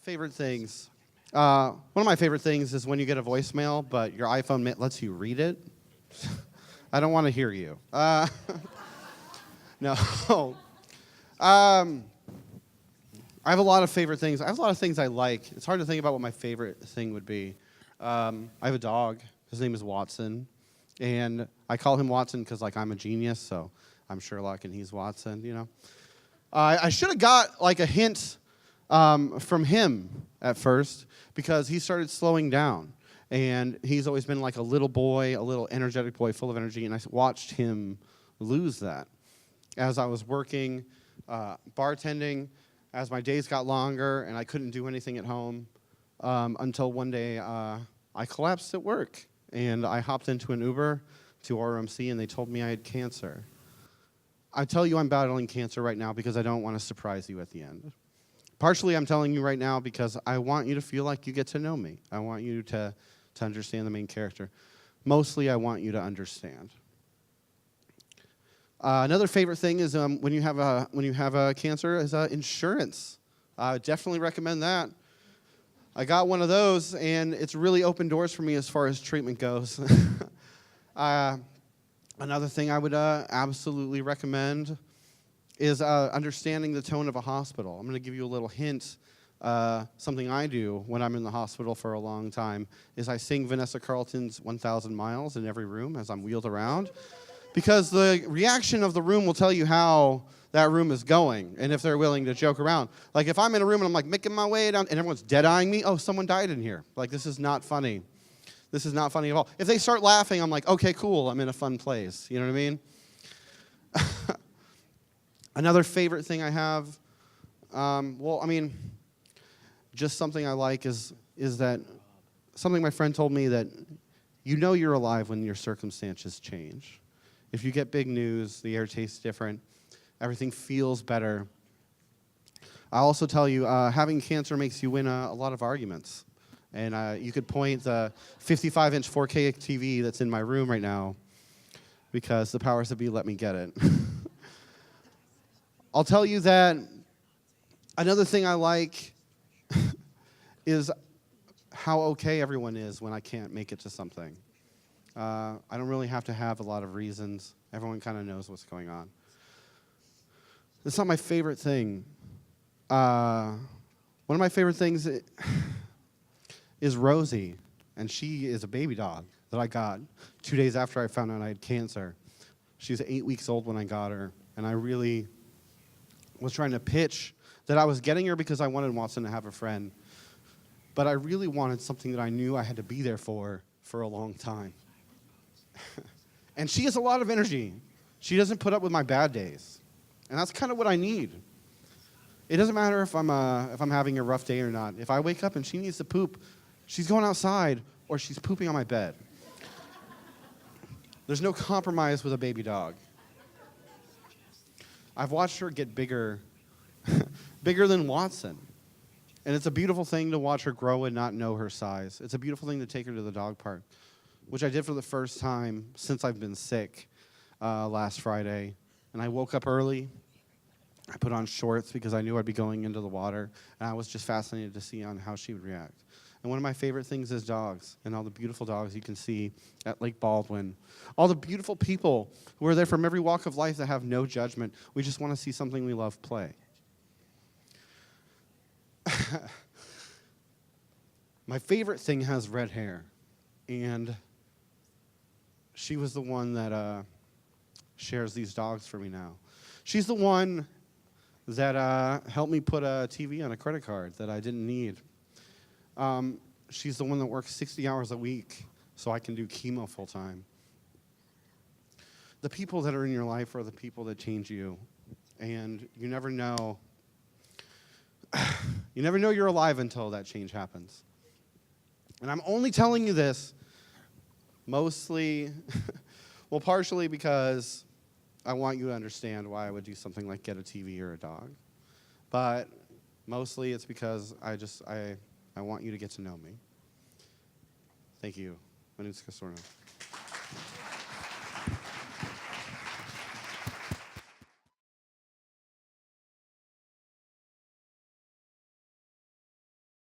Favorite things. One of my favorite things is when you get a voicemail, but your iPhone lets you read it. I don't want to hear you. No. I have a lot of favorite things. I have a lot of things I like. It's hard to think about what my favorite thing would be. I have a dog. His name is Watson. And I call him Watson because, like, I'm a genius, so I'm Sherlock and he's Watson, you know. I should have got, like, a hint from him at first because he started slowing down. And he's always been like a little boy, a little energetic boy, full of energy, and I watched him lose that. As I was working, bartending, as my days got longer and I couldn't do anything at home until one day I collapsed at work. And I hopped into an Uber to RMC, and they told me I had cancer. I tell you I'm battling cancer right now because I don't want to surprise you at the end. Partially, I'm telling you right now because I want you to feel like you get to know me. I want you to understand the main character. Mostly, I want you to understand. Another favorite thing is when you have a cancer is insurance. I definitely recommend that. I got one of those, and it's really opened doors for me as far as treatment goes. Another thing I would absolutely recommend is understanding the tone of a hospital. I'm going to give you a little hint. Something I do when I'm in the hospital for a long time is I sing Vanessa Carlton's 1,000 Miles in every room as I'm wheeled around. Because the reaction of the room will tell you how that room is going and if they're willing to joke around. Like if I'm in a room and I'm like making my way down and everyone's dead-eyeing me, oh, someone died in here. Like this is not funny. This is not funny at all. If they start laughing, I'm like, okay, cool, I'm in a fun place. You know what I mean? Another favorite thing I have, just something I like is that something my friend told me that you know you're alive when your circumstances change. If you get big news, the air tastes different. Everything feels better. I'll also tell you, having cancer makes you win a lot of arguments. And you could point the 55-inch 4K TV that's in my room right now because the powers that be let me get it. I'll tell you that another thing I like is how okay everyone is when I can't make it to something. I don't really have to have a lot of reasons. Everyone kind of knows what's going on. It's not my favorite thing. One of my favorite things is Rosie, and she is a baby dog that I got 2 days after I found out I had cancer. She was 8 weeks old when I got her, and I really was trying to pitch that I was getting her because I wanted Watson to have a friend, but I really wanted something that I knew I had to be there for a long time. And she has a lot of energy. She doesn't put up with my bad days, and that's kind of what I need. It doesn't matter if I'm having a rough day or not. If I wake up and she needs to poop, she's going outside or she's pooping on my bed. There's no compromise with a baby dog. I've watched her get bigger, bigger than Watson. And it's a beautiful thing to watch her grow and not know her size. It's a beautiful thing to take her to the dog park, which I did for the first time since I've been sick last Friday. And I woke up early. I put on shorts because I knew I'd be going into the water. And I was just fascinated to see on how she would react. And one of my favorite things is dogs and all the beautiful dogs you can see at Lake Baldwin. All the beautiful people who are there from every walk of life that have no judgment. We just want to see something we love play. My favorite thing has red hair. And she was the one that shares these dogs for me now. She's the one that helped me put a TV on a credit card that I didn't need. She's the one that works 60 hours a week so I can do chemo full time. The people that are in your life are the people that change you. And you never know. You never know you're alive until that change happens. And I'm only telling you this mostly, well, partially because I want you to understand why I would do something like get a TV or a dog. But mostly it's because I want you to get to know me. Thank you. My name is Thornhill.